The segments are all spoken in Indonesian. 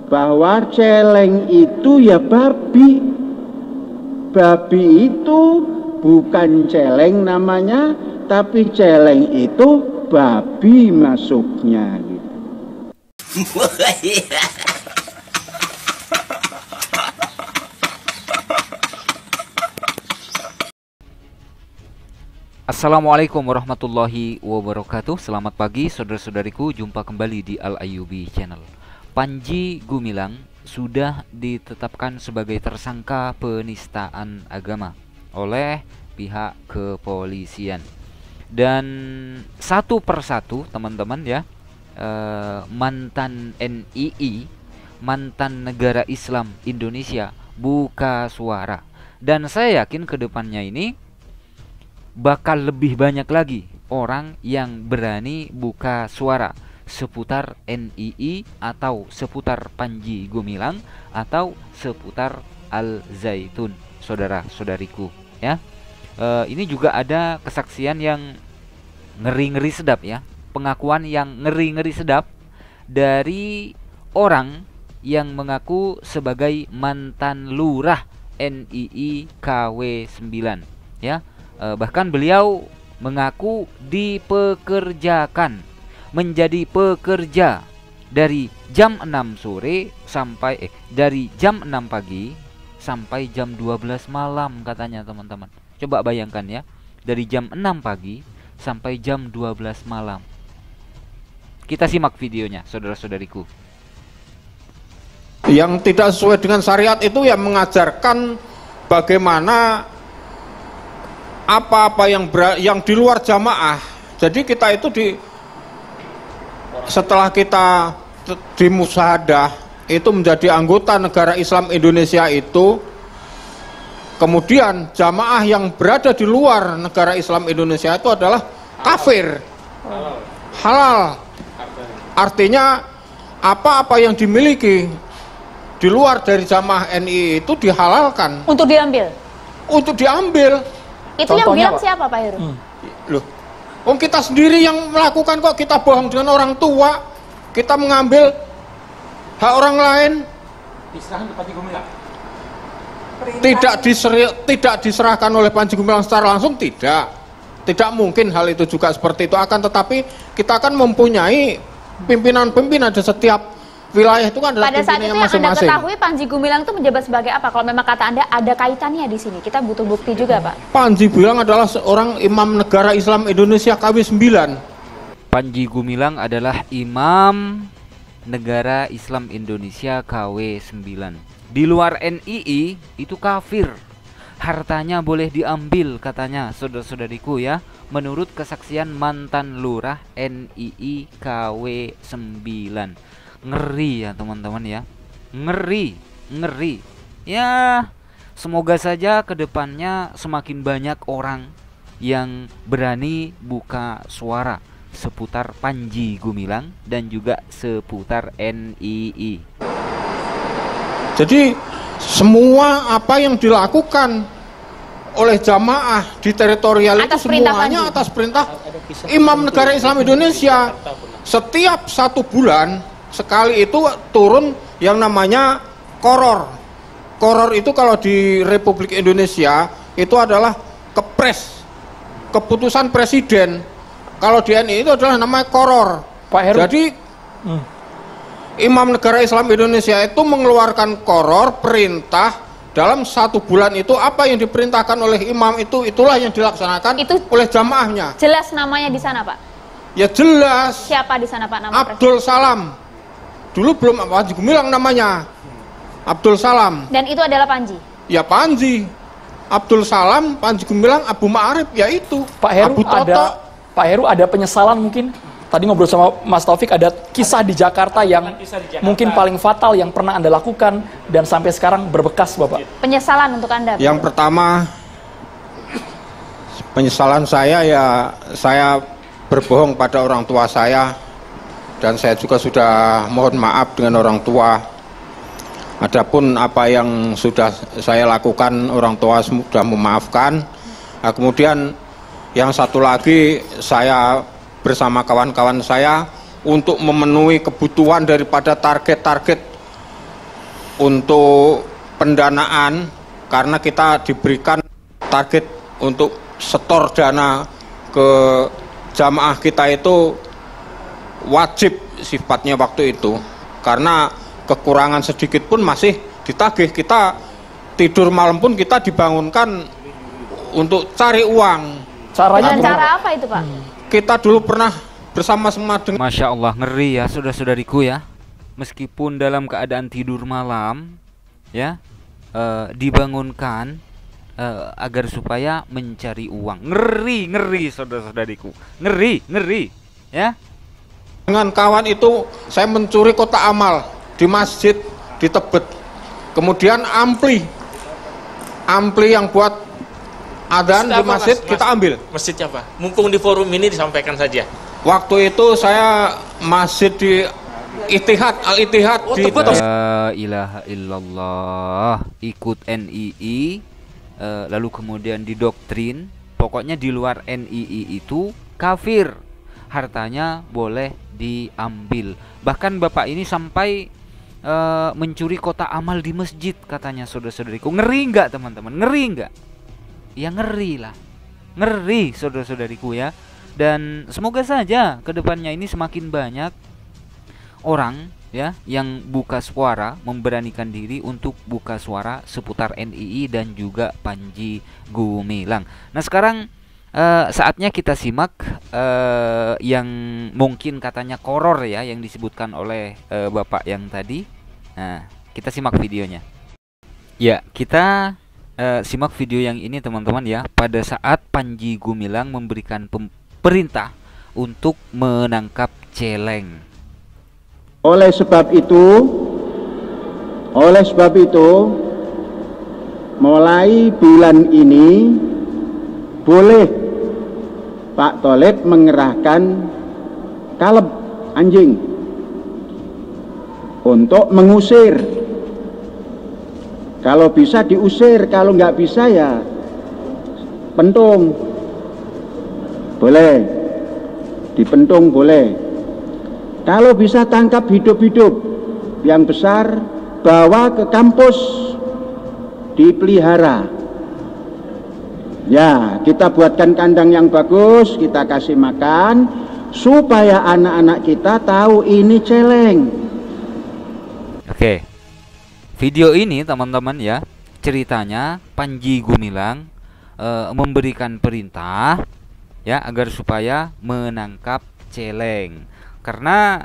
bahwa celeng itu ya babi. Babi itu bukan celeng namanya, tapi celeng itu babi masuknya gitu. Assalamualaikum warahmatullahi wabarakatuh. Selamat pagi saudara-saudariku, jumpa kembali di Al Ayyubi Channel. Panji Gumilang sudah ditetapkan sebagai tersangka penistaan agama oleh pihak kepolisian. Dan satu persatu teman-teman ya, mantan NII, mantan negara Islam Indonesia buka suara. Dan saya yakin kedepannya ini bakal lebih banyak lagi orang yang berani buka suara seputar NII atau seputar Panji Gumilang atau seputar Al Zaitun, saudara-saudariku ya. Ini juga ada kesaksian yang ngeri-ngeri sedap ya, pengakuan yang ngeri-ngeri sedap dari orang yang mengaku sebagai mantan lurah NII KW 9 ya. Bahkan beliau mengaku dipekerjakan menjadi pekerja dari jam 6 sore sampai dari jam 6 pagi sampai jam 12 malam katanya, teman-teman. Coba bayangkan ya, dari jam 6 pagi sampai jam 12 malam. Kita simak videonya, saudara-saudariku. Yang tidak sesuai dengan syariat itu yang mengajarkan bagaimana apa-apa yang di luar jamaah. Jadi kita itu setelah kita di musyahadah itu menjadi anggota negara Islam Indonesia itu, kemudian jamaah yang berada di luar negara Islam Indonesia itu adalah kafir, halal. Artinya apa-apa yang dimiliki di luar dari jamaah NII itu dihalalkan untuk diambil. Itu contohnya, yang bilang siapa, Pak Heru? Loh, kita sendiri yang melakukan kok. Kita bohong dengan orang tua, kita mengambil hak orang lain. Diserahkan ke Panji Gumilang? Tidak diserahkan oleh Panji Gumilang secara langsung, tidak mungkin hal itu juga seperti itu. Akan tetapi kita akan mempunyai pimpinan-pimpinan di setiap wilayah itu kan adalah pada saat itu yang masing-masing. Anda ketahui Panji Gumilang itu menjabat sebagai apa? Kalau memang kata Anda ada kaitannya di sini, kita butuh bukti juga, Pak. Panji Gumilang adalah seorang imam negara Islam Indonesia KW 9. Panji Gumilang adalah imam negara Islam Indonesia KW 9. Di luar NII itu kafir. Hartanya boleh diambil katanya, saudara-saudariku ya. Menurut kesaksian mantan lurah NII KW 9. Ngeri ya teman-teman ya, ngeri ya. Semoga saja kedepannya semakin banyak orang yang berani buka suara seputar Panji Gumilang dan juga seputar NII. Jadi semua apa yang dilakukan oleh jamaah di teritorial itu semuanya atas perintah Imam Negara Islam Indonesia. Setiap 1 bulan sekali itu turun yang namanya koror. Koror itu kalau di Republik Indonesia itu adalah kepres, keputusan presiden. Kalau di NII itu adalah namanya koror. Pak Heru. Jadi Imam Negara Islam Indonesia itu mengeluarkan koror perintah dalam 1 bulan itu apa yang diperintahkan oleh imam itu itulah yang dilaksanakan oleh jamaahnya. Jelas namanya di sana, Pak? Ya jelas. Siapa di sana, Pak, nama Abdul Salam. Dulu belum Panji Gumilang namanya, Abdul Salam. Dan itu adalah Panji? Ya Panji, Abdul Salam, Panji Gumilang, Abu Ma'arif, yaitu Pak Heru. Pak Heru ada penyesalan mungkin? Tadi ngobrol sama Mas Taufik, ada kisah di Jakarta yang mungkin paling fatal yang pernah Anda lakukan dan sampai sekarang berbekas, Bapak. Penyesalan untuk Anda? Yang pertama, penyesalan saya ya saya berbohong pada orang tua saya. Dan saya juga sudah mohon maaf dengan orang tua. Adapun apa yang sudah saya lakukan, orang tua sudah memaafkan. Nah, kemudian yang satu lagi, saya bersama kawan-kawan saya untuk memenuhi kebutuhan daripada target-target untuk pendanaan, karena kita diberikan target untuk setor dana ke jamaah kita itu wajib sifatnya waktu itu, karena kekurangan sedikit pun masih ditagih. Kita tidur malam pun kita dibangunkan untuk cari uang. Dengan cara apa itu, Pak? Kita dulu pernah bersama-sama dengan... Masya Allah, ngeri ya saudara-saudariku ya. Meskipun dalam keadaan tidur malam ya, dibangunkan agar supaya mencari uang. Ngeri saudara-saudariku, ngeri ya. Dengan kawan itu saya mencuri kotak amal di masjid di Tebet. Kemudian ampli yang buat adzan di masjid kita ambil. Masjidnya apa? Mumpung di forum ini disampaikan saja. Waktu itu saya masjid di Ittihad, Al-Ittihad di La ilaha illallah, ikut NII, lalu kemudian didoktrin, pokoknya di luar NII itu kafir, hartanya boleh diambil. Bahkan bapak ini sampai mencuri kotak amal di masjid katanya saudara-saudariku. Ngeri nggak teman-teman? Ngeri nggak? Ya ngeri lah, ngeri saudara-saudariku ya. Dan semoga saja kedepannya ini semakin banyak orang ya yang buka suara, memberanikan diri untuk buka suara seputar NII dan juga Panji Gumilang. Nah sekarang saatnya kita simak yang mungkin katanya koror ya, yang disebutkan oleh bapak yang tadi. Nah kita simak videonya. Ya, kita simak video yang ini teman-teman ya. Pada saat Panji Gumilang memberikan perintah untuk menangkap celeng. Oleh sebab itu, mulai bulan ini boleh Pak Tholib mengerahkan kaleb anjing untuk mengusir. Kalau bisa diusir, kalau nggak bisa ya pentung. Boleh, dipentung boleh. Kalau bisa tangkap hidup-hidup yang besar, bawa ke kampus, dipelihara. Ya, kita buatkan kandang yang bagus, kita kasih makan, supaya anak-anak kita tahu ini celeng. Oke, video ini teman-teman ya, ceritanya Panji Gumilang memberikan perintah ya agar supaya menangkap celeng. Karena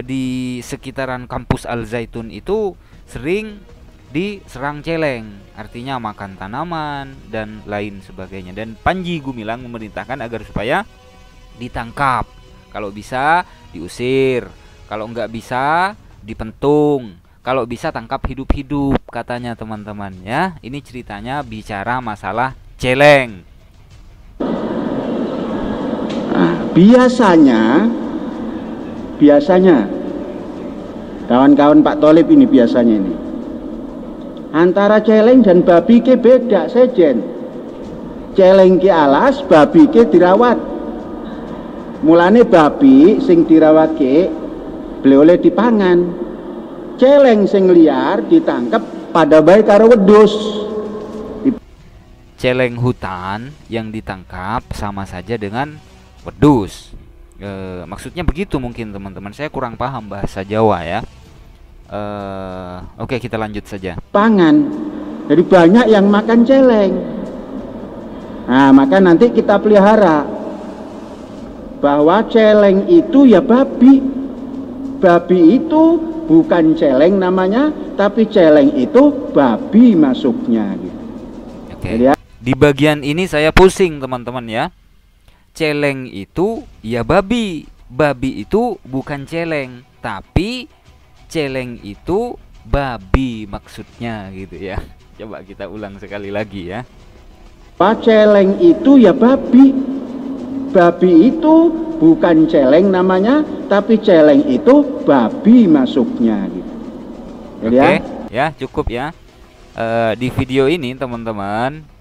di sekitaran kampus Al Zaitun itu sering diserang celeng, artinya makan tanaman dan lain sebagainya. Dan Panji Gumilang memerintahkan agar supaya ditangkap, kalau bisa diusir, kalau nggak bisa dipentung, kalau bisa tangkap hidup-hidup katanya teman-teman ya. Ini ceritanya bicara masalah celeng. Biasanya kawan-kawan Pak Tholib ini biasanya ini antara celeng dan babi ke beda sejen. Celeng ke alas, babi ke dirawat. Mulane babi sing dirawat ke boleh dipangan. Celeng sing liar ditangkap pada baik karo wedhus. Celeng hutan yang ditangkap sama saja dengan wedhus. Maksudnya begitu mungkin teman-teman, saya kurang paham bahasa Jawa ya. Oke, kita lanjut saja. Pangan, jadi banyak yang makan celeng. Nah, maka nanti kita pelihara bahwa celeng itu ya babi. Babi itu bukan celeng namanya, tapi celeng itu babi masuknya. Gitu. Oke. Jadi, di bagian ini saya pusing teman-teman ya. Celeng itu ya babi, babi itu bukan celeng, tapi celeng itu babi maksudnya gitu ya. Coba kita ulang sekali lagi ya. Celeng itu ya babi, babi itu bukan celeng namanya, tapi celeng itu babi masuknya gitu. Jadi oke, ya cukup ya. Di video ini teman-teman,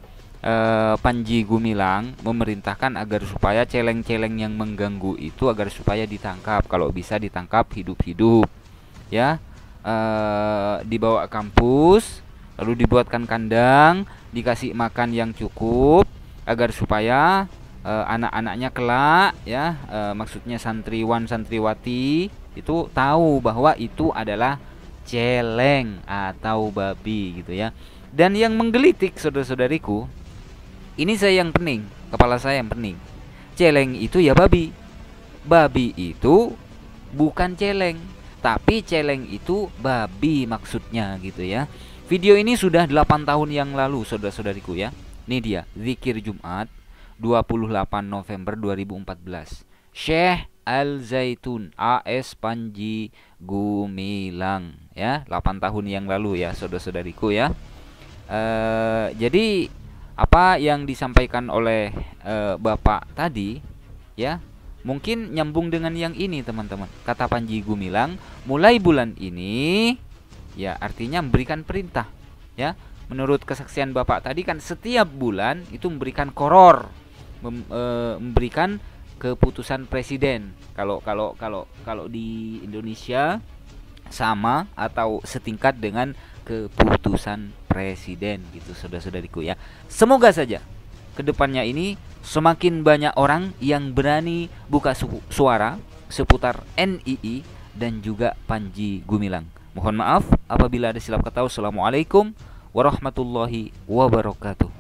Panji Gumilang memerintahkan agar supaya celeng-celeng yang mengganggu itu agar supaya ditangkap, kalau bisa ditangkap hidup-hidup ya. dibawa ke kampus, lalu dibuatkan kandang, dikasih makan yang cukup agar supaya anak-anaknya kelak ya, maksudnya santriwan santriwati itu tahu bahwa itu adalah celeng atau babi gitu ya. Dan yang menggelitik saudara-saudariku, ini saya yang pening, kepala saya yang pening. Celeng itu ya babi. Babi itu bukan celeng, tapi celeng itu babi maksudnya gitu ya. Video ini sudah 8 tahun yang lalu saudara-saudariku ya. Ini dia, zikir Jumat 28 November 2014. Syekh Al-Zaitun AS Panji Gumilang ya, 8 tahun yang lalu ya saudara-saudariku ya. Jadi apa yang disampaikan oleh Bapak tadi ya, mungkin nyambung dengan yang ini teman-teman. Kata Panji Gumilang, mulai bulan ini ya artinya memberikan perintah ya. Menurut kesaksian Bapak tadi kan setiap bulan itu memberikan koror, memberikan keputusan presiden. Kalau di Indonesia sama atau setingkat dengan keputusan presiden gitu saudara-saudariku ya. Semoga saja kedepannya ini semakin banyak orang yang berani buka suara seputar NII dan juga Panji Gumilang. Mohon maaf apabila ada silap kata. Wassalamualaikum warahmatullahi wabarakatuh.